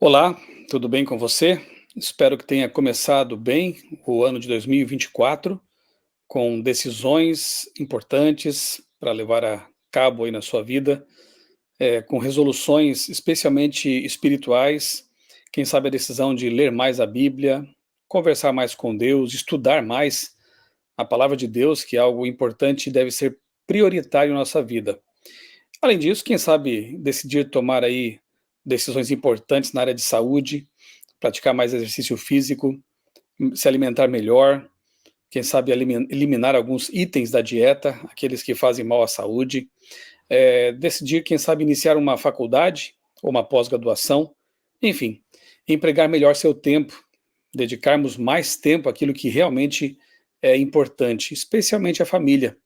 Olá, tudo bem com você? Espero que tenha começado bem o ano de 2024, com decisões importantes para levar a cabo aí na sua vida, com resoluções especialmente espirituais. Quem sabe a decisão de ler mais a Bíblia, conversar mais com Deus, estudar mais a palavra de Deus, que é algo importante e deve ser prioritário na nossa vida. Além disso, quem sabe decidir tomar aí decisões importantes na área de saúde, praticar mais exercício físico, se alimentar melhor, quem sabe eliminar alguns itens da dieta, aqueles que fazem mal à saúde, decidir, quem sabe, iniciar uma faculdade ou uma pós-graduação, enfim, empregar melhor seu tempo, dedicarmos mais tempo àquilo que realmente é importante, especialmente a família.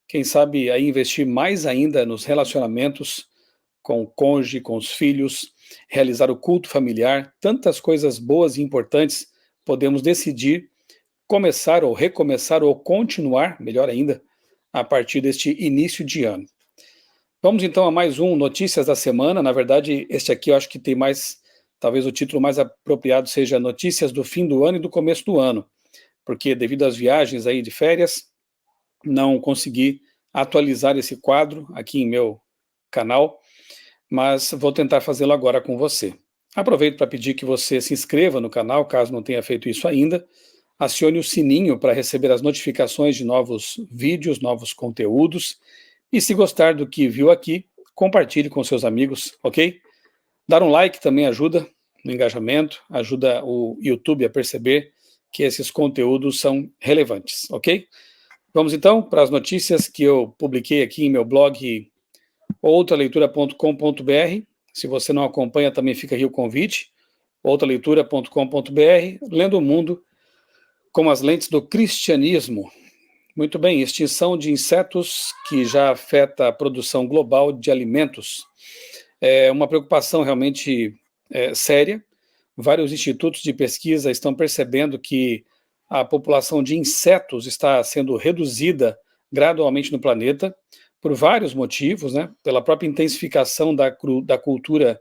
Quem sabe aí investir mais ainda nos relacionamentos com o cônjuge, com os filhos, realizar o culto familiar, tantas coisas boas e importantes podemos decidir começar ou recomeçar ou continuar, melhor ainda, a partir deste início de ano. Vamos então a mais um Notícias da Semana. Na verdade, este aqui eu acho que tem mais, talvez o título mais apropriado seja Notícias do fim do ano e do começo do ano, porque devido às viagens aí de férias, não consegui atualizar esse quadro aqui em meu canal, mas vou tentar fazê-lo agora com você. Aproveito para pedir que você se inscreva no canal, caso não tenha feito isso ainda, acione o sininho para receber as notificações de novos vídeos, novos conteúdos, e se gostar do que viu aqui, compartilhe com seus amigos, ok? Dar um like também ajuda no engajamento, ajuda o YouTube a perceber que esses conteúdos são relevantes, ok? Vamos então para as notícias que eu publiquei aqui em meu blog outraleitura.com.br. Se você não acompanha, também fica aqui o convite, outraleitura.com.br, lendo o mundo com as lentes do cristianismo. Muito bem, extinção de insetos que já afeta a produção global de alimentos. É uma preocupação realmente séria. Vários institutos de pesquisa estão percebendo que a população de insetos está sendo reduzida gradualmente no planeta, por vários motivos, né? Pela própria intensificação da cultura,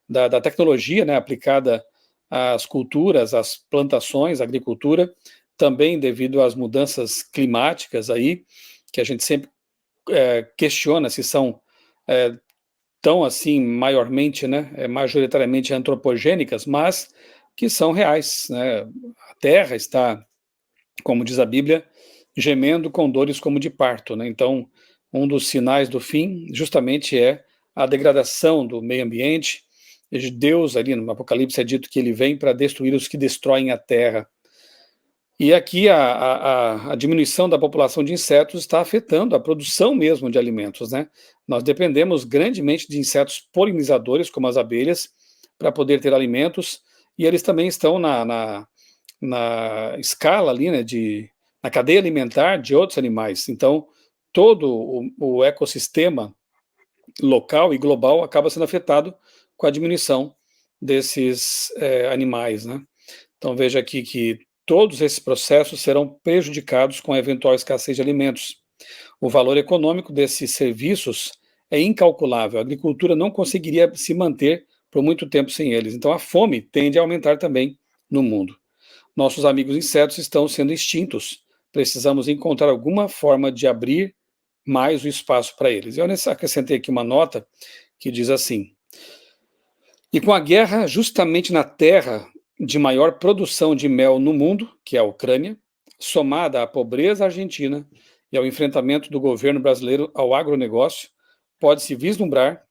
da tecnologia, né? Aplicada às culturas, às plantações, à agricultura, também devido às mudanças climáticas aí, que a gente sempre questiona se são tão assim maiormente, né, majoritariamente antropogênicas, mas que são reais, né? A Terra está, como diz a Bíblia, gemendo com dores como de parto, né? Então, um dos sinais do fim justamente é a degradação do meio ambiente. Deus ali no Apocalipse é dito que ele vem para destruir os que destroem a terra. E aqui a diminuição da população de insetos está afetando a produção mesmo de alimentos, né? Nós dependemos grandemente de insetos polinizadores, como as abelhas, para poder ter alimentos, e eles também estão na escala ali, né, na cadeia alimentar de outros animais. Então, todo o ecossistema local e global acaba sendo afetado com a diminuição desses animais, né? Então, veja aqui que todos esses processos serão prejudicados com a eventual escassez de alimentos. O valor econômico desses serviços é incalculável. A agricultura não conseguiria se manter por muito tempo sem eles. Então, a fome tende a aumentar também no mundo. Nossos amigos insetos estão sendo extintos. Precisamos encontrar alguma forma de abrir mais o espaço para eles. Eu acrescentei aqui uma nota que diz assim: e com a guerra justamente na terra de maior produção de mel no mundo, que é a Ucrânia, somada à pobreza argentina e ao enfrentamento do governo brasileiro ao agronegócio, pode-se vislumbrar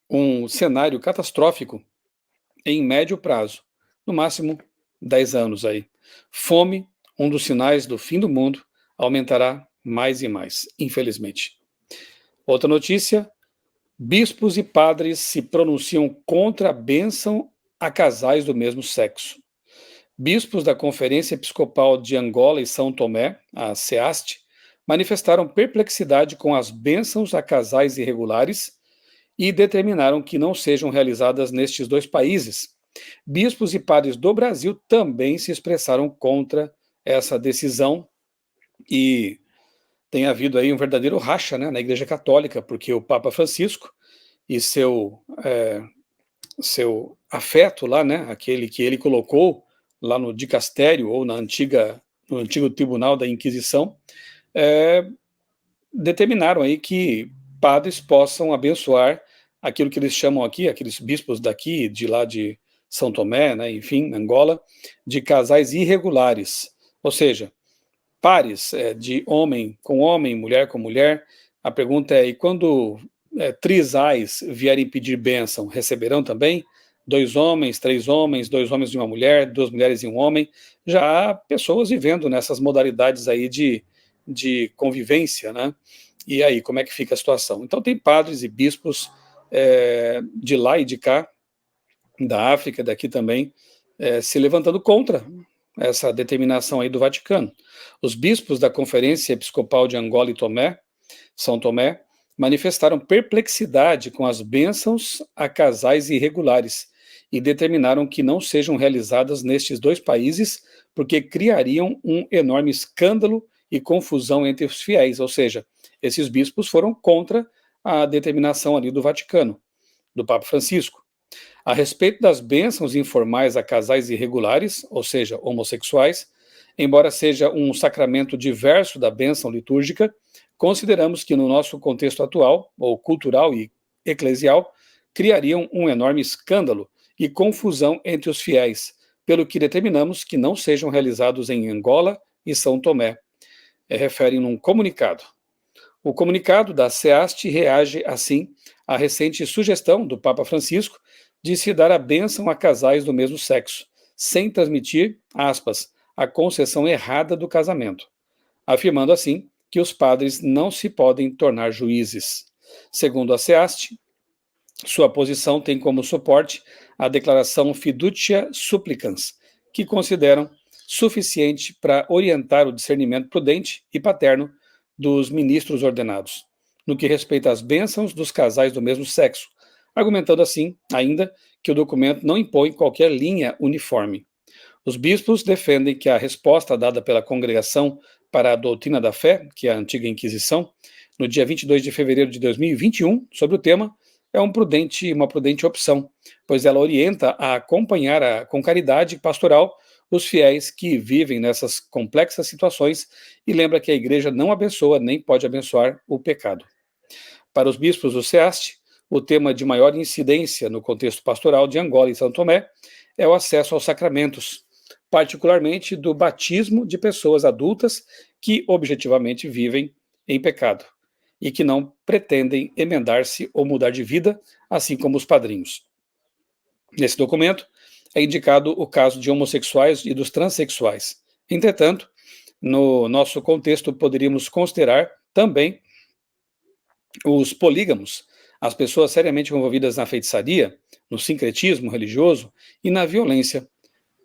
um cenário catastrófico em médio prazo, no máximo 10 anos aí. Fome, um dos sinais do fim do mundo, aumentará mais e mais, infelizmente. Outra notícia: bispos e padres se pronunciam contra a bênção a casais do mesmo sexo. Bispos da Conferência Episcopal de Angola e São Tomé, a CEAST, manifestaram perplexidade com as bênçãos a casais irregulares e determinaram que não sejam realizadas nestes dois países. Bispos e padres do Brasil também se expressaram contra essa decisão e tem havido aí um verdadeiro racha, né, na Igreja Católica, porque o Papa Francisco e seu seu afeto lá, né, aquele que ele colocou lá no dicastério ou no antigo tribunal da Inquisição, é, determinaram aí que padres possam abençoar aquilo que eles chamam aqui, aqueles bispos daqui, de lá de São Tomé, né, enfim, Angola, de casais irregulares, ou seja, pares de homem, mulher com mulher. A pergunta é, e quando trisais vierem pedir bênção, receberão também? 2 homens, 3 homens, 2 homens e uma mulher, 2 mulheres e um homem. Já há pessoas vivendo nessas modalidades aí de convivência, né? E aí, como é que fica a situação? Então tem padres e bispos de lá e de cá, da África, daqui também, se levantando contra essa determinação aí do Vaticano. Os bispos da Conferência Episcopal de Angola e São Tomé, manifestaram perplexidade com as bênçãos a casais irregulares e determinaram que não sejam realizadas nestes 2 países porque criariam um enorme escândalo e confusão entre os fiéis, ou seja, esses bispos foram contra a determinação ali do Vaticano, do Papa Francisco. A respeito das bênçãos informais a casais irregulares, ou seja, homossexuais, embora seja um sacramento diverso da bênção litúrgica, consideramos que no nosso contexto atual, ou cultural e eclesial, criariam um enorme escândalo e confusão entre os fiéis, pelo que determinamos que não sejam realizados em Angola e São Tomé, referem num comunicado. O comunicado da SEAST reage, assim, à recente sugestão do Papa Francisco de se dar a bênção a casais do mesmo sexo, sem transmitir, aspas, a concessão errada do casamento, afirmando assim que os padres não se podem tornar juízes. Segundo a SEAST, sua posição tem como suporte a declaração Fiducia Supplicans, que consideram suficiente para orientar o discernimento prudente e paterno dos ministros ordenados, no que respeita às bênçãos dos casais do mesmo sexo, argumentando assim, ainda, que o documento não impõe qualquer linha uniforme. Os bispos defendem que a resposta dada pela Congregação para a Doutrina da Fé, que é a antiga Inquisição, no dia 22 de fevereiro de 2021, sobre o tema, é uma prudente opção, pois ela orienta a acompanhar com caridade pastoral os fiéis que vivem nessas complexas situações e lembra que a Igreja não abençoa nem pode abençoar o pecado. Para os bispos do SEAST, o tema de maior incidência no contexto pastoral de Angola e São Tomé é o acesso aos sacramentos, particularmente do batismo de pessoas adultas que objetivamente vivem em pecado e que não pretendem emendar-se ou mudar de vida, assim como os padrinhos. Nesse documento é indicado o caso de homossexuais e dos transexuais. Entretanto, no nosso contexto, poderíamos considerar também os polígamos, as pessoas seriamente envolvidas na feitiçaria, no sincretismo religioso e na violência,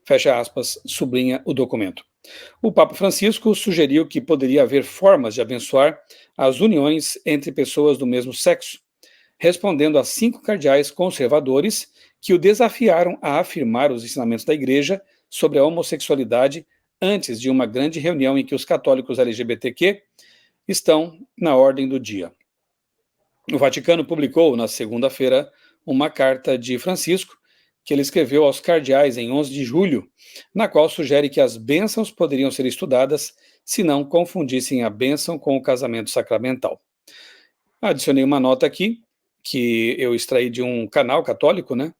fecha aspas, sublinha o documento. O Papa Francisco sugeriu que poderia haver formas de abençoar as uniões entre pessoas do mesmo sexo, respondendo a 5 cardeais conservadores que o desafiaram a afirmar os ensinamentos da Igreja sobre a homossexualidade antes de uma grande reunião em que os católicos LGBTQ estão na ordem do dia. O Vaticano publicou, na segunda-feira, uma carta de Francisco, que ele escreveu aos cardeais em 11 de julho, na qual sugere que as bênçãos poderiam ser estudadas se não confundissem a bênção com o casamento sacramental. Adicionei uma nota aqui, que eu extraí de um canal católico, né?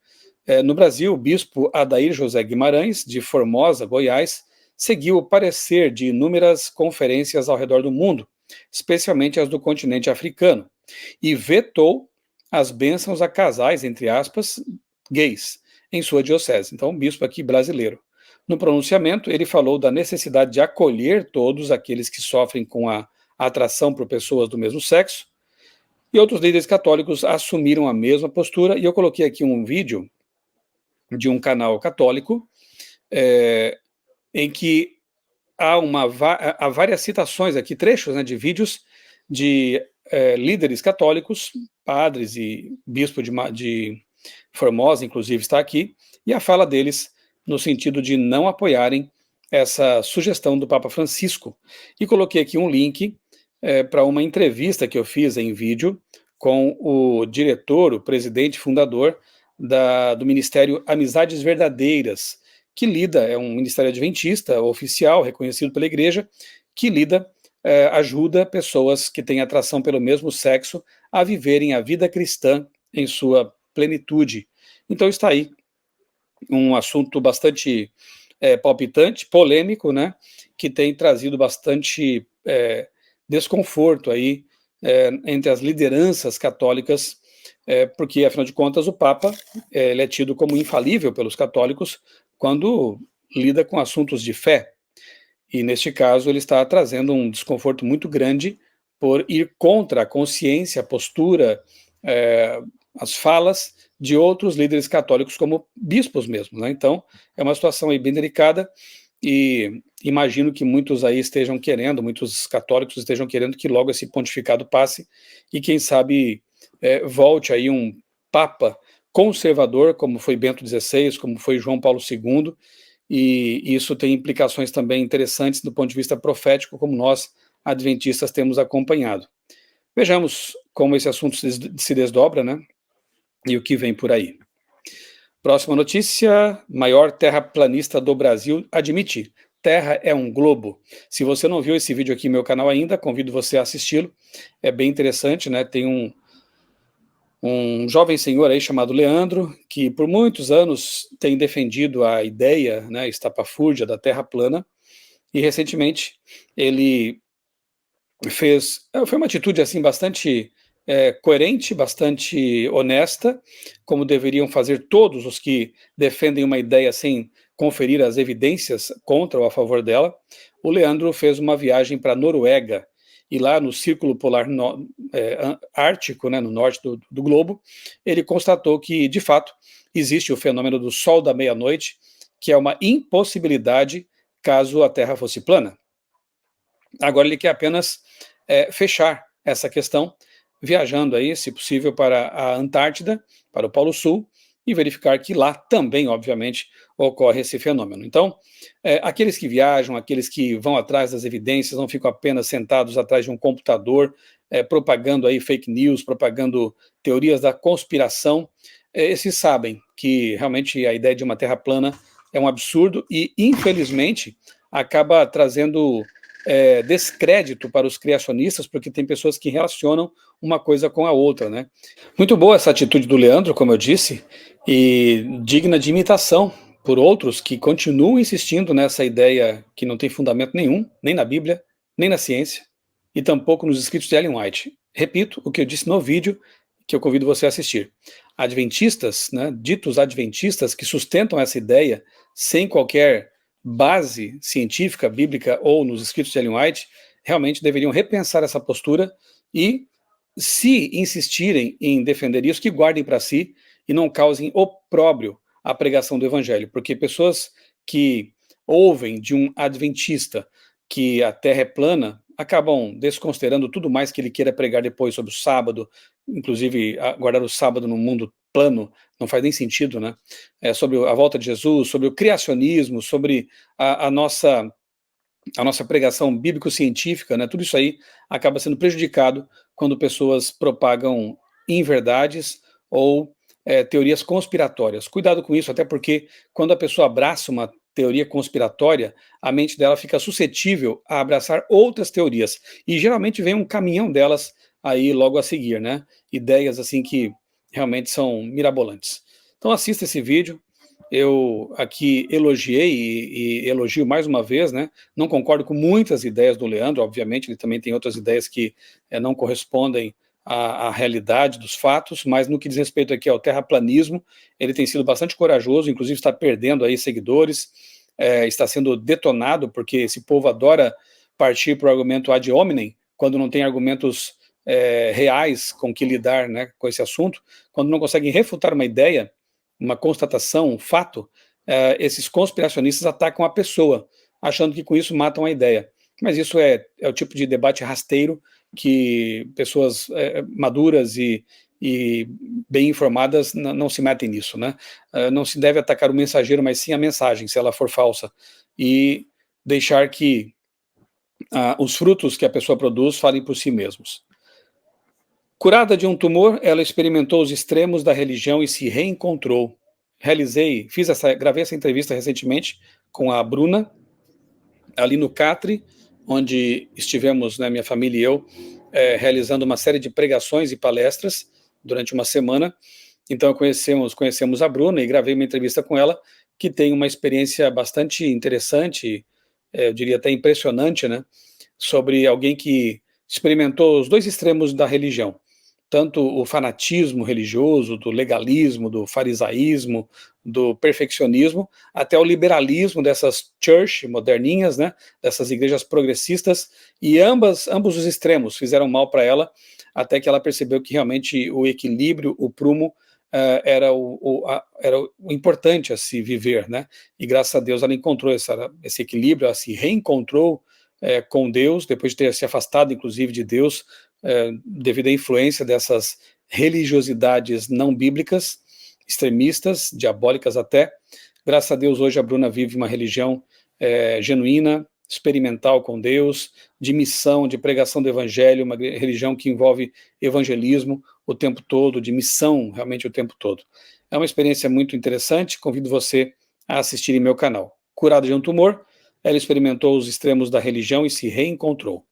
No Brasil, o bispo Adair José Guimarães, de Formosa, Goiás, seguiu o parecer de inúmeras conferências ao redor do mundo, especialmente as do continente africano, e vetou as bênçãos a casais, entre aspas, gays, em sua diocese. Então, um bispo aqui brasileiro. No pronunciamento, ele falou da necessidade de acolher todos aqueles que sofrem com a atração por pessoas do mesmo sexo, e outros líderes católicos assumiram a mesma postura, e eu coloquei aqui um vídeo de um canal católico, em que há várias citações aqui, trechos, né, de vídeos de líderes católicos, padres e bispo de Formosa, inclusive, está aqui, e a fala deles no sentido de não apoiarem essa sugestão do Papa Francisco. E coloquei aqui um link para uma entrevista que eu fiz em vídeo com o diretor, o presidente fundador do Ministério Amizades Verdadeiras, que lida, é um ministério adventista, oficial, reconhecido pela igreja, que lida, ajuda pessoas que têm atração pelo mesmo sexo a viverem a vida cristã em sua plenitude. Então está aí um assunto bastante palpitante, polêmico, né, que tem trazido bastante desconforto aí entre as lideranças católicas, porque, afinal de contas, o Papa ele é tido como infalível pelos católicos quando lida com assuntos de fé. E, neste caso, ele está trazendo um desconforto muito grande por ir contra a consciência, a postura, as falas de outros líderes católicos, como bispos mesmo, né? Então, é uma situação aí bem delicada e imagino que muitos aí estejam querendo, muitos católicos estejam querendo que logo esse pontificado passe e, quem sabe, volte aí um Papa conservador, como foi Bento XVI, como foi João Paulo II, e isso tem implicações também interessantes do ponto de vista profético, como nós, adventistas, temos acompanhado. Vejamos como esse assunto se desdobra, né? E o que vem por aí. Próxima notícia: maior terraplanista do Brasil admite: Terra é um globo. Se você não viu esse vídeo aqui no meu canal ainda, convido você a assisti-lo. É bem interessante, né? Tem um jovem senhor aí chamado Leandro, que por muitos anos tem defendido a ideia, né, estapafúrdia da Terra plana, e recentemente ele foi uma atitude assim bastante coerente, bastante honesta, como deveriam fazer todos os que defendem uma ideia sem conferir as evidências contra ou a favor dela. O Leandro fez uma viagem para a Noruega, e lá no Círculo Polar Ártico, né, no norte do globo, ele constatou que, de fato, existe o fenômeno do Sol da meia-noite, que é uma impossibilidade caso a Terra fosse plana. Agora ele quer apenas fechar essa questão, viajando aí, se possível, para a Antártida, para o Polo Sul, e verificar que lá também, obviamente, ocorre esse fenômeno. Então, aqueles que viajam, aqueles que vão atrás das evidências, não ficam apenas sentados atrás de um computador, propagando aí fake news, propagando teorias da conspiração, esses sabem que realmente a ideia de uma Terra plana é um absurdo e, infelizmente, acaba trazendo descrédito para os criacionistas, porque tem pessoas que relacionam uma coisa com a outra, né? Muito boa essa atitude do Leandro, como eu disse, e digna de imitação por outros que continuam insistindo nessa ideia que não tem fundamento nenhum, nem na Bíblia, nem na ciência, e tampouco nos escritos de Ellen White. Repito o que eu disse no vídeo, que eu convido você a assistir. Adventistas, né, ditos adventistas, que sustentam essa ideia sem qualquer base científica, bíblica ou nos escritos de Ellen White, realmente deveriam repensar essa postura e, se insistirem em defender isso, que guardem para si e não causem opróbrio à pregação do evangelho, porque pessoas que ouvem de um adventista que a terra é plana acabam desconsiderando tudo mais que ele queira pregar depois sobre o sábado, inclusive guardar o sábado no mundo plano, não faz nem sentido, né? Sobre a volta de Jesus, sobre o criacionismo, sobre a nossa pregação bíblico-científica, né? Tudo isso aí acaba sendo prejudicado quando pessoas propagam inverdades ou teorias conspiratórias. Cuidado com isso, até porque quando a pessoa abraça uma teoria conspiratória, a mente dela fica suscetível a abraçar outras teorias, e geralmente vem um caminhão delas aí logo a seguir, né? Ideias assim que realmente são mirabolantes. Então assista esse vídeo. Eu aqui elogiei e elogio mais uma vez, né? Não concordo com muitas ideias do Leandro, obviamente, ele também tem outras ideias que não correspondem à realidade dos fatos, mas no que diz respeito aqui ao terraplanismo, ele tem sido bastante corajoso, inclusive está perdendo aí seguidores, está sendo detonado, porque esse povo adora partir para o argumento ad hominem, quando não tem argumentos reais com que lidar, né, com esse assunto, quando não conseguem refutar uma ideia, uma constatação, um fato, esses conspiracionistas atacam a pessoa, achando que com isso matam a ideia. Mas isso é o tipo de debate rasteiro que pessoas maduras e bem informadas não se metem nisso, né? Não se deve atacar o mensageiro, mas sim a mensagem, se ela for falsa, e deixar que os frutos que a pessoa produz falem por si mesmos. Curada de um tumor, ela experimentou os extremos da religião e se reencontrou. Gravei essa entrevista recentemente com a Bruna, ali no Catre, onde estivemos, né, minha família e eu, realizando uma série de pregações e palestras durante uma semana. Então conhecemos a Bruna e gravei uma entrevista com ela, que tem uma experiência bastante interessante, eu diria até impressionante, né, sobre alguém que experimentou os dois extremos da religião, tanto o fanatismo religioso, do legalismo, do farisaísmo, do perfeccionismo, até o liberalismo dessas church moderninhas, né, dessas igrejas progressistas, e ambos os extremos fizeram mal para ela, até que ela percebeu que realmente o equilíbrio, o prumo, era o importante a se viver, né? E graças a Deus ela encontrou esse equilíbrio, ela se reencontrou com Deus, depois de ter se afastado, inclusive, de Deus, devido à influência dessas religiosidades não bíblicas, extremistas, diabólicas até. Graças a Deus, hoje a Bruna vive uma religião genuína, experimental com Deus, de missão, de pregação do evangelho, uma religião que envolve evangelismo o tempo todo, de missão realmente o tempo todo. É uma experiência muito interessante, convido você a assistir em meu canal. Curada de um tumor, ela experimentou os extremos da religião e se reencontrou.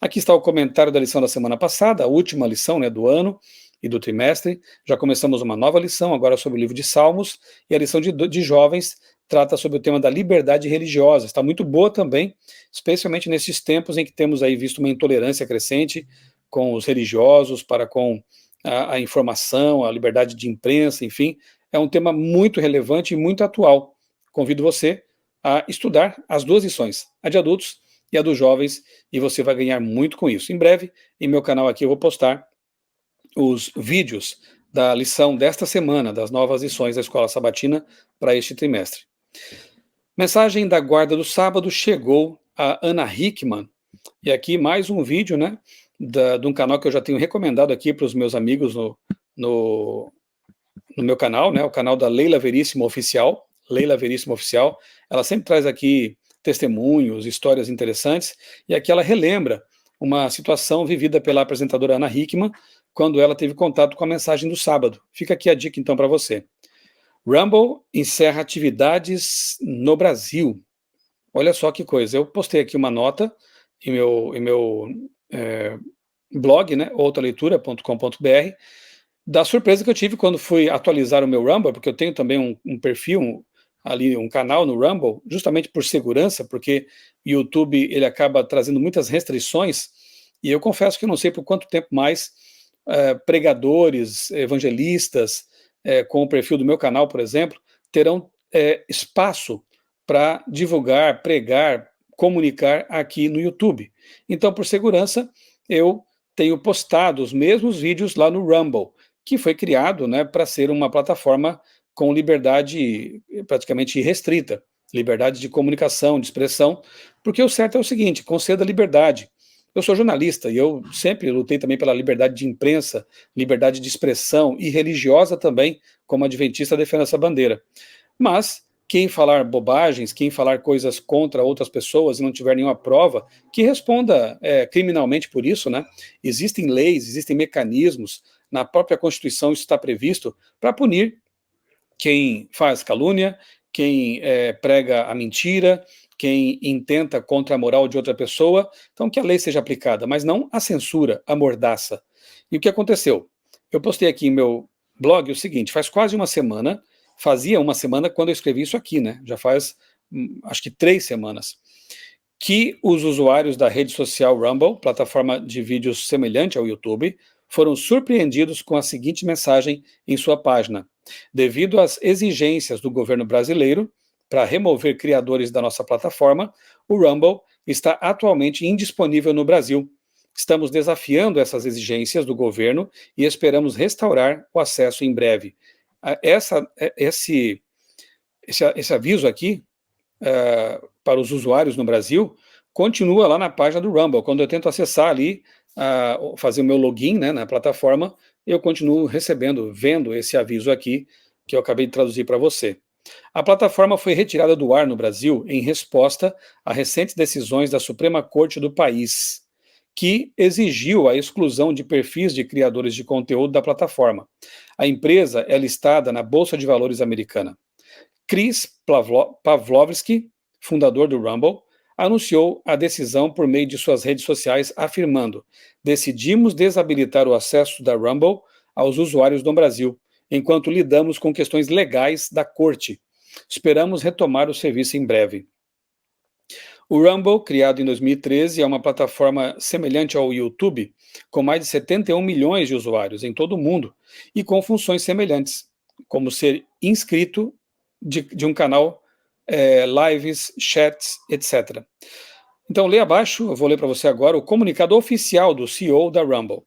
Aqui está o comentário da lição da semana passada, a última lição, né, do ano e do trimestre. Já começamos uma nova lição, agora sobre o livro de Salmos, e a lição de jovens trata sobre o tema da liberdade religiosa. Está muito boa também, especialmente nesses tempos em que temos aí visto uma intolerância crescente com os religiosos, para com a informação, a liberdade de imprensa, enfim. É um tema muito relevante e muito atual. Convido você a estudar as duas lições, a de adultos e a dos jovens, e você vai ganhar muito com isso. Em breve, em meu canal aqui, eu vou postar os vídeos da lição desta semana, das novas lições da Escola Sabatina para este trimestre. Mensagem da guarda do sábado chegou a Ana Hickman, e aqui mais um vídeo, né, de um canal que eu já tenho recomendado aqui para os meus amigos no meu canal, né, o canal da Leila Veríssimo Oficial. Leila Veríssimo Oficial, ela sempre traz aqui testemunhos, histórias interessantes, e aqui ela relembra uma situação vivida pela apresentadora Ana Hickman, quando ela teve contato com a mensagem do sábado. Fica aqui a dica então para você. Rumble encerra atividades no Brasil. Olha só que coisa, eu postei aqui uma nota em meu blog, né, outraleitura.com.br, da surpresa que eu tive quando fui atualizar o meu Rumble, porque eu tenho também um perfil, ali um canal no Rumble, justamente por segurança, porque o YouTube ele acaba trazendo muitas restrições, e eu confesso que eu não sei por quanto tempo mais pregadores, evangelistas, com o perfil do meu canal, por exemplo, terão espaço para divulgar, pregar, comunicar aqui no YouTube. Então, por segurança, eu tenho postado os mesmos vídeos lá no Rumble, que foi criado, né, para ser uma plataforma com liberdade praticamente irrestrita, liberdade de comunicação, de expressão, porque o certo é o seguinte: conceda liberdade. Eu sou jornalista e eu sempre lutei também pela liberdade de imprensa, liberdade de expressão e religiosa também, como adventista defendo essa bandeira. Mas quem falar bobagens, quem falar coisas contra outras pessoas e não tiver nenhuma prova, que responda criminalmente por isso, né? Existem leis, existem mecanismos, na própria Constituição isso está previsto, para punir quem faz calúnia, quem prega a mentira, quem intenta contra a moral de outra pessoa. Então que a lei seja aplicada, mas não a censura, a mordaça. E o que aconteceu? Eu postei aqui em meu blog o seguinte: fazia uma semana quando eu escrevi isso aqui, né? Já faz acho que 3 semanas, que os usuários da rede social Rumble, plataforma de vídeos semelhante ao YouTube, foram surpreendidos com a seguinte mensagem em sua página: devido às exigências do governo brasileiro para remover criadores da nossa plataforma, o Rumble está atualmente indisponível no Brasil. Estamos desafiando essas exigências do governo e esperamos restaurar o acesso em breve. Esse aviso aqui para os usuários no Brasil continua lá na página do Rumble. Quando eu tento acessar ali, fazer o meu login, né, na plataforma, eu continuo vendo esse aviso aqui que eu acabei de traduzir para você. A plataforma foi retirada do ar no Brasil em resposta a recentes decisões da Suprema Corte do país, que exigiu a exclusão de perfis de criadores de conteúdo da plataforma. A empresa é listada na Bolsa de Valores americana. Chris Pavlovski, fundador do Rumble, anunciou a decisão por meio de suas redes sociais, afirmando: decidimos desabilitar o acesso da Rumble aos usuários no Brasil, enquanto lidamos com questões legais da corte. Esperamos retomar o serviço em breve. O Rumble, criado em 2013, é uma plataforma semelhante ao YouTube, com mais de 71 milhões de usuários em todo o mundo e com funções semelhantes, como ser inscrito de um canal, lives, chats, etc. Então, lê abaixo, eu vou ler para você agora o comunicado oficial do CEO da Rumble.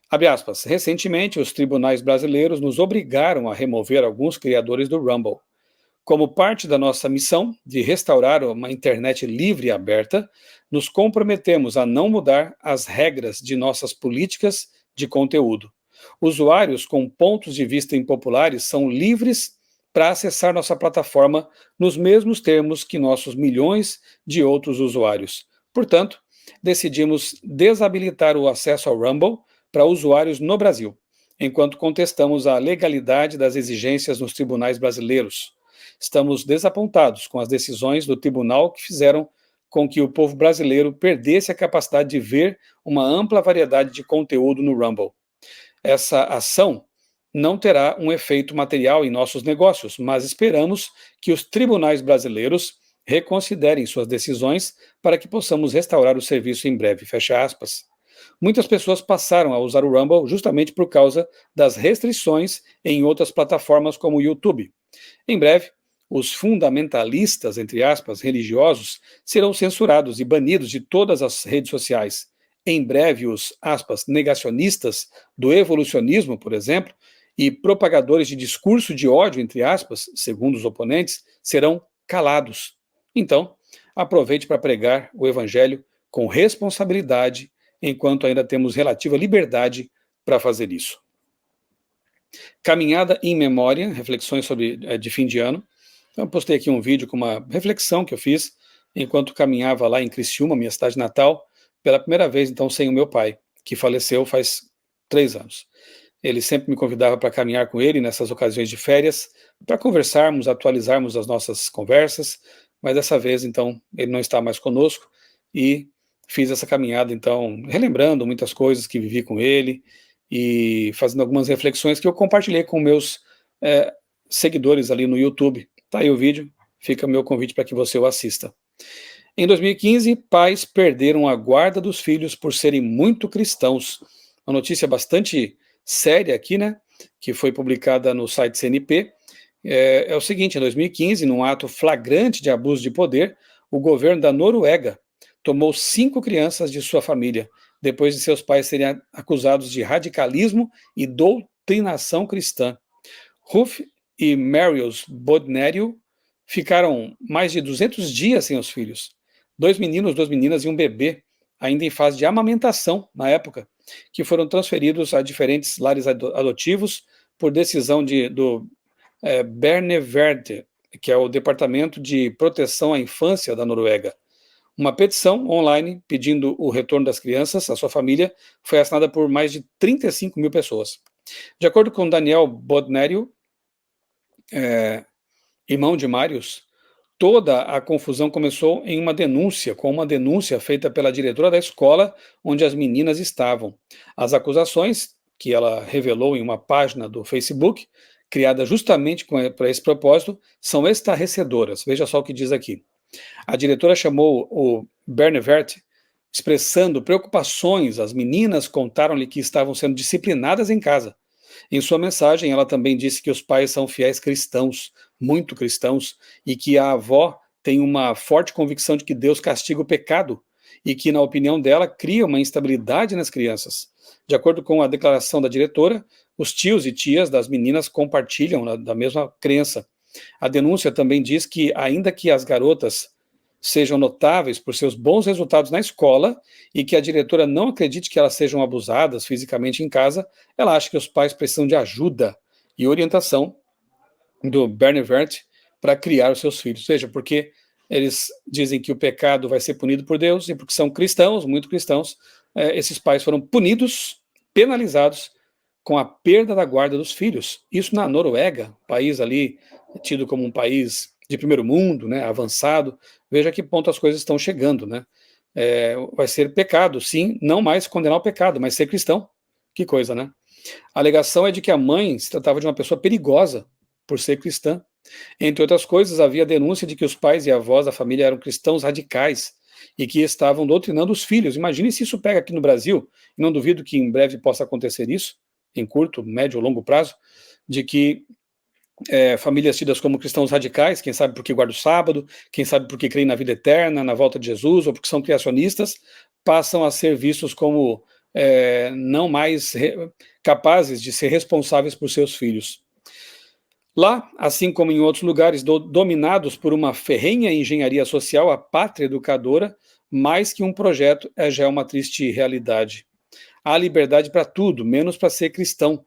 Abre aspas, recentemente os tribunais brasileiros nos obrigaram a remover alguns criadores do Rumble. Como parte da nossa missão de restaurar uma internet livre e aberta, nos comprometemos a não mudar as regras de nossas políticas de conteúdo. Usuários com pontos de vista impopulares são livres para acessar nossa plataforma nos mesmos termos que nossos milhões de outros usuários. Portanto, decidimos desabilitar o acesso ao Rumble para usuários no Brasil, enquanto contestamos a legalidade das exigências nos tribunais brasileiros. Estamos desapontados com as decisões do tribunal que fizeram com que o povo brasileiro perdesse a capacidade de ver uma ampla variedade de conteúdo no Rumble. Essa ação não terá um efeito material em nossos negócios, mas esperamos que os tribunais brasileiros reconsiderem suas decisões para que possamos restaurar o serviço em breve. Fecha aspas. Muitas pessoas passaram a usar o Rumble justamente por causa das restrições em outras plataformas como o YouTube. Em breve, os fundamentalistas, entre aspas, religiosos, serão censurados e banidos de todas as redes sociais. Em breve, os, aspas, negacionistas do evolucionismo, por exemplo, e propagadores de discurso de ódio, entre aspas, segundo os oponentes, serão calados. Então, aproveite para pregar o evangelho com responsabilidade, enquanto ainda temos relativa liberdade para fazer isso. Caminhada em memória, reflexões de fim de ano. Então, eu postei aqui um vídeo com uma reflexão que eu fiz enquanto caminhava lá em Criciúma, minha cidade natal, pela primeira vez, então, sem o meu pai, que faleceu faz 3 anos. Ele sempre me convidava para caminhar com ele nessas ocasiões de férias, para conversarmos, atualizarmos as nossas conversas, mas dessa vez, então, ele não está mais conosco e fiz essa caminhada, então, relembrando muitas coisas que vivi com ele e fazendo algumas reflexões que eu compartilhei com meus seguidores ali no YouTube. Tá aí o vídeo, fica o meu convite para que você o assista. Em 2015, pais perderam a guarda dos filhos por serem muito cristãos. Uma notícia bastante séria aqui, né, que foi publicada no site CNP. É o seguinte, em 2015, num ato flagrante de abuso de poder, o governo da Noruega tomou 5 crianças de sua família, depois de seus pais serem acusados de radicalismo e doutrinação cristã. Ruth e Marius Bodnerio ficaram mais de 200 dias sem os filhos. 2 meninos, 2 meninas e um bebê, ainda em fase de amamentação na época, que foram transferidos a diferentes lares adotivos por decisão do Barnevernet, que é o Departamento de Proteção à Infância da Noruega. Uma petição online pedindo o retorno das crianças à sua família foi assinada por mais de 35 mil pessoas. De acordo com Daniel Bodnerio, irmão de Marius, toda a confusão começou com uma denúncia feita pela diretora da escola onde as meninas estavam. As acusações, que ela revelou em uma página do Facebook, criada justamente para esse propósito, são estarrecedoras. Veja só o que diz aqui. A diretora chamou o Barnevernet, expressando preocupações. As meninas contaram-lhe que estavam sendo disciplinadas em casa. Em sua mensagem, ela também disse que os pais são fiéis cristãos, muito cristãos, e que a avó tem uma forte convicção de que Deus castiga o pecado e que, na opinião dela, cria uma instabilidade nas crianças. De acordo com a declaração da diretora, os tios e tias das meninas compartilham da mesma crença. A denúncia também diz que, ainda que as garotas sejam notáveis por seus bons resultados na escola e que a diretora não acredite que elas sejam abusadas fisicamente em casa, ela acha que os pais precisam de ajuda e orientação do Barnevernet para criar os seus filhos. Veja, porque eles dizem que o pecado vai ser punido por Deus e porque são cristãos, muito cristãos, esses pais foram punidos, penalizados, com a perda da guarda dos filhos. Isso na Noruega, país ali tido como um país de primeiro mundo, né, avançado. Veja a que ponto as coisas estão chegando, né? Vai ser pecado, sim, não mais condenar o pecado, mas ser cristão. Que coisa, né? A alegação é de que a mãe se tratava de uma pessoa perigosa por ser cristã. Entre outras coisas, havia a denúncia de que os pais e avós da família eram cristãos radicais e que estavam doutrinando os filhos. Imagine se isso pega aqui no Brasil, e não duvido que em breve possa acontecer isso, em curto, médio ou longo prazo, de que famílias tidas como cristãos radicais, quem sabe porque guardam o sábado, quem sabe porque creem na vida eterna, na volta de Jesus, ou porque são criacionistas, passam a ser vistos como não mais capazes de ser responsáveis por seus filhos. Lá, assim como em outros lugares dominados por uma ferrenha engenharia social, a pátria educadora, mais que um projeto, já é uma triste realidade. Há liberdade para tudo, menos para ser cristão.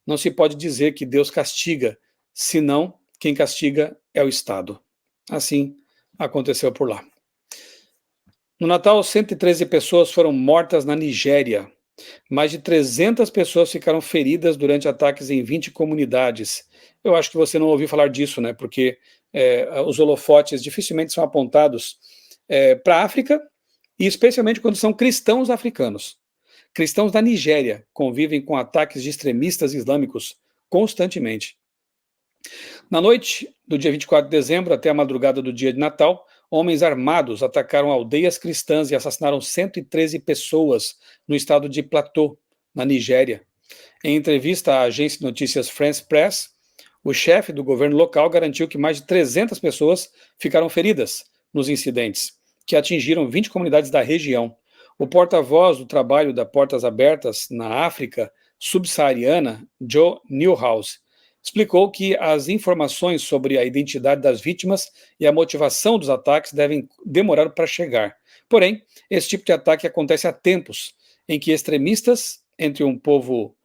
Não se pode dizer que Deus castiga, senão quem castiga é o Estado. Assim aconteceu por lá. No Natal, 113 pessoas foram mortas na Nigéria. Mais de 300 pessoas ficaram feridas durante ataques em 20 comunidades. Eu acho que você não ouviu falar disso, né? Porque os holofotes dificilmente são apontados para a África, e especialmente quando são cristãos africanos. Cristãos da Nigéria convivem com ataques de extremistas islâmicos constantemente. Na noite do dia 24 de dezembro até a madrugada do dia de Natal, homens armados atacaram aldeias cristãs e assassinaram 113 pessoas no estado de Plateau, na Nigéria. Em entrevista à agência de notícias France Press, o chefe do governo local garantiu que mais de 300 pessoas ficaram feridas nos incidentes, que atingiram 20 comunidades da região. O porta-voz do trabalho da Portas Abertas na África subsaariana, Joe Newhouse, explicou que as informações sobre a identidade das vítimas e a motivação dos ataques devem demorar para chegar. Porém, esse tipo de ataque acontece há tempos, em que extremistas entre o povo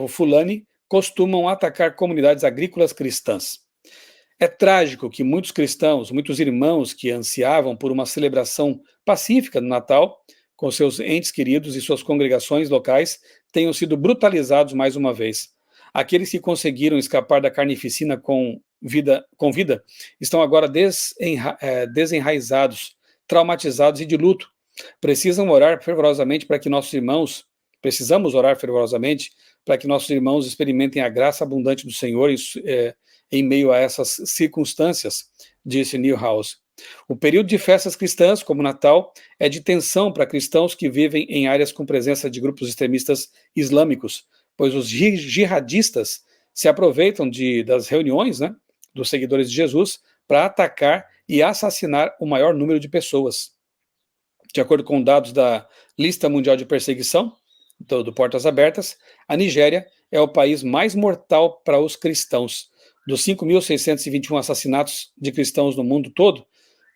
Fulani costumam atacar comunidades agrícolas cristãs. É trágico que muitos cristãos, muitos irmãos que ansiavam por uma celebração pacífica no Natal, com seus entes queridos e suas congregações locais, tenham sido brutalizados mais uma vez. Aqueles que conseguiram escapar da carnificina com vida estão agora desenraizados, traumatizados e de luto. Precisamos orar fervorosamente para que nossos irmãos experimentem a graça abundante do Senhor em meio a essas circunstâncias, disse Newhouse. O período de festas cristãs, como Natal, é de tensão para cristãos que vivem em áreas com presença de grupos extremistas islâmicos, pois os jihadistas se aproveitam das reuniões, né, dos seguidores de Jesus para atacar e assassinar o maior número de pessoas. De acordo com dados da Lista Mundial de Perseguição, do Portas Abertas, a Nigéria é o país mais mortal para os cristãos. Dos 5.621 assassinatos de cristãos no mundo todo,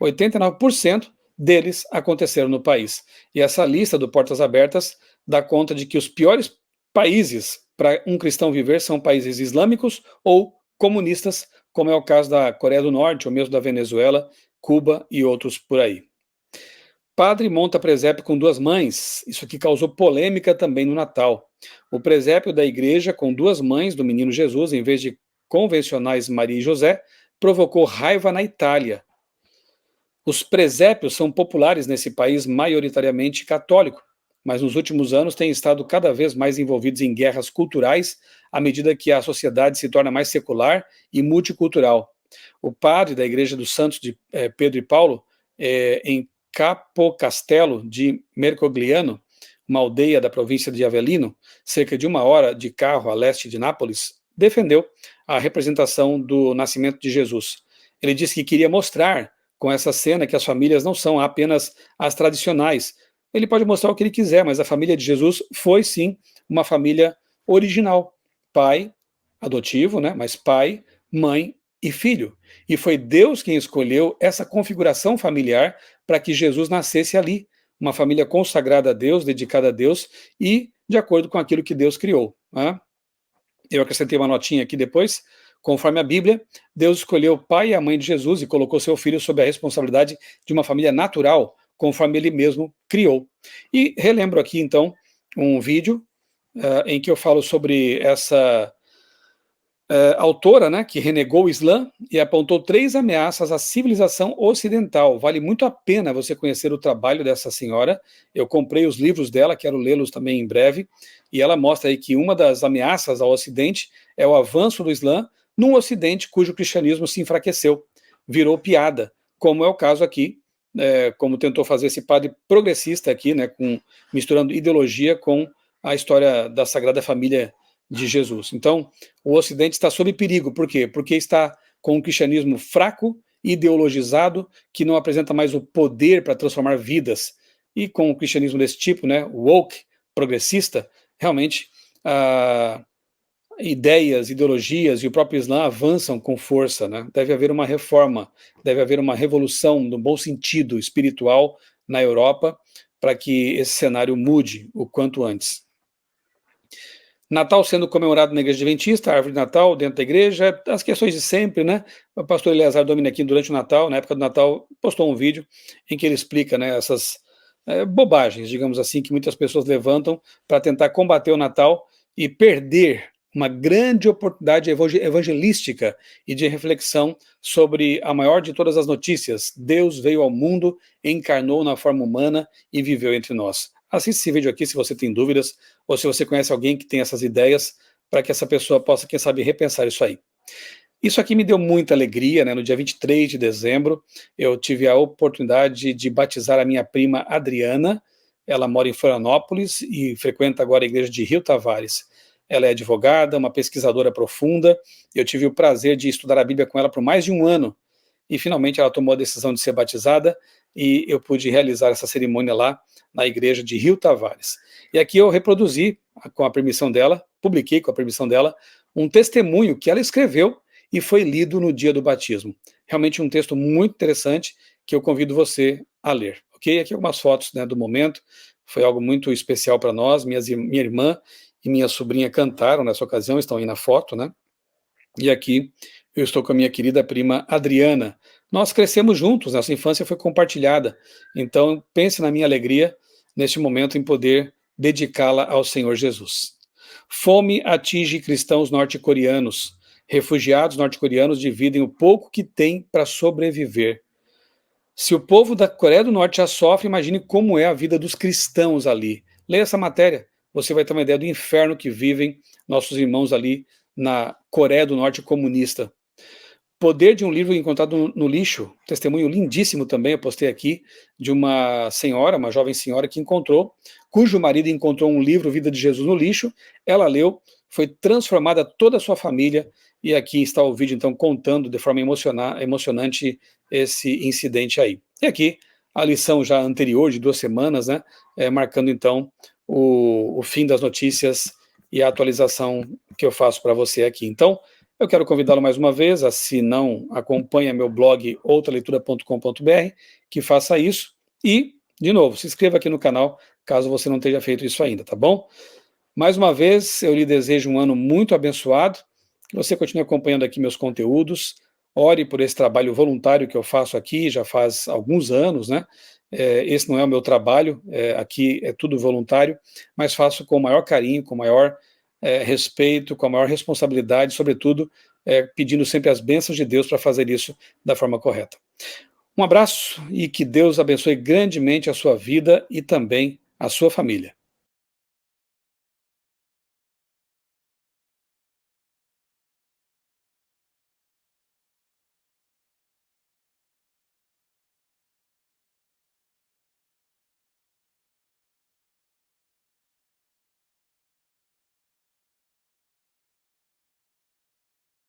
89% deles aconteceram no país. E essa lista do Portas Abertas dá conta de que os piores países para um cristão viver são países islâmicos ou comunistas, como é o caso da Coreia do Norte, ou mesmo da Venezuela, Cuba e outros por aí. Padre monta presépio com duas mães. Isso aqui causou polêmica também no Natal. O presépio da igreja com duas mães do menino Jesus, em vez de convencionais Maria e José, provocou raiva na Itália. Os presépios são populares nesse país maioritariamente católico, mas nos últimos anos têm estado cada vez mais envolvidos em guerras culturais à medida que a sociedade se torna mais secular e multicultural. O padre da Igreja dos Santos de Pedro e Paulo, em Capocastelo de Mercogliano, uma aldeia da província de Avellino, cerca de 1 hora de carro a leste de Nápoles, defendeu a representação do nascimento de Jesus. Ele disse que queria mostrar com essa cena que as famílias não são apenas as tradicionais. Ele pode mostrar o que ele quiser, mas a família de Jesus foi sim uma família original. Pai adotivo, né? Mas pai, mãe e filho. E foi Deus quem escolheu essa configuração familiar para que Jesus nascesse ali. Uma família consagrada a Deus, dedicada a Deus e de acordo com aquilo que Deus criou. Né? Eu acrescentei uma notinha aqui depois. Conforme a Bíblia, Deus escolheu o pai e a mãe de Jesus e colocou seu filho sob a responsabilidade de uma família natural, conforme ele mesmo criou. E relembro aqui, então, um vídeo em que eu falo sobre essa autora, né, que renegou o Islã e apontou 3 ameaças à civilização ocidental. Vale muito a pena você conhecer o trabalho dessa senhora. Eu comprei os livros dela, quero lê-los também em breve, e ela mostra aí que uma das ameaças ao Ocidente é o avanço do Islã num Ocidente cujo cristianismo se enfraqueceu, virou piada, como é o caso aqui, como tentou fazer esse padre progressista aqui, né, misturando ideologia com a história da Sagrada Família de Jesus. Então, o Ocidente está sob perigo. Por quê? Porque está com um cristianismo fraco, ideologizado, que não apresenta mais o poder para transformar vidas. E com o cristianismo desse tipo, né, woke, progressista, realmente ideias, ideologias e o próprio Islã avançam com força, né? Deve haver uma reforma, deve haver uma revolução, no bom sentido, espiritual, na Europa, para que esse cenário mude o quanto antes. Natal sendo comemorado na igreja adventista, árvore de Natal dentro da igreja, as questões de sempre, né? O pastor Eleazar Dominiquim, durante o Natal, na época do Natal, postou um vídeo em que ele explica, né, essas bobagens, digamos assim, que muitas pessoas levantam para tentar combater o Natal e perder uma grande oportunidade evangelística e de reflexão sobre a maior de todas as notícias. Deus veio ao mundo, encarnou na forma humana e viveu entre nós. Assista esse vídeo aqui se você tem dúvidas ou se você conhece alguém que tem essas ideias, para que essa pessoa possa, quem sabe, repensar isso aí. Isso aqui me deu muita alegria, né? No dia 23 de dezembro, eu tive a oportunidade de batizar a minha prima Adriana. Ela mora em Florianópolis e frequenta agora a igreja de Rio Tavares. Ela é advogada, uma pesquisadora profunda. Eu tive o prazer de estudar a Bíblia com ela por mais de um ano. E finalmente ela tomou a decisão de ser batizada e eu pude realizar essa cerimônia lá na igreja de Rio Tavares. E aqui eu reproduzi, com a permissão dela, publiquei com a permissão dela, um testemunho que ela escreveu e foi lido no dia do batismo. Realmente um texto muito interessante que eu convido você a ler. Ok? Aqui algumas fotos, né, do momento. Foi algo muito especial para nós. Minha irmã e minha sobrinha cantaram nessa ocasião, estão aí na foto, né? E aqui eu estou com a minha querida prima Adriana. Nós crescemos juntos, nossa infância foi compartilhada. Então pense na minha alegria neste momento em poder dedicá-la ao Senhor Jesus. Fome atinge cristãos norte-coreanos. Refugiados norte-coreanos dividem o pouco que têm para sobreviver. Se o povo da Coreia do Norte já sofre, imagine como é a vida dos cristãos ali. Leia essa matéria, você vai ter uma ideia do inferno que vivem nossos irmãos ali na Coreia do Norte comunista. Poder de um livro encontrado no lixo, testemunho lindíssimo também, eu postei aqui, de uma senhora, uma jovem senhora que encontrou, cujo marido encontrou um livro, Vida de Jesus, no lixo, ela leu, foi transformada toda a sua família, e aqui está o vídeo, então, contando de forma emocionante esse incidente aí. E aqui, a lição já anterior, de 2 semanas, né, marcando, então, o fim das notícias e a atualização que eu faço para você aqui. Então, eu quero convidá-lo mais uma vez, se não acompanha meu blog outraleitura.com.br, que faça isso. E, de novo, se inscreva aqui no canal, caso você não tenha feito isso ainda, tá bom? Mais uma vez, eu lhe desejo um ano muito abençoado, que você continue acompanhando aqui meus conteúdos, ore por esse trabalho voluntário que eu faço aqui, já faz alguns anos, né? Esse não é o meu trabalho, aqui é tudo voluntário, mas faço com o maior carinho, com o maior respeito, com a maior responsabilidade, sobretudo pedindo sempre as bênçãos de Deus para fazer isso da forma correta. Um abraço e que Deus abençoe grandemente a sua vida e também a sua família.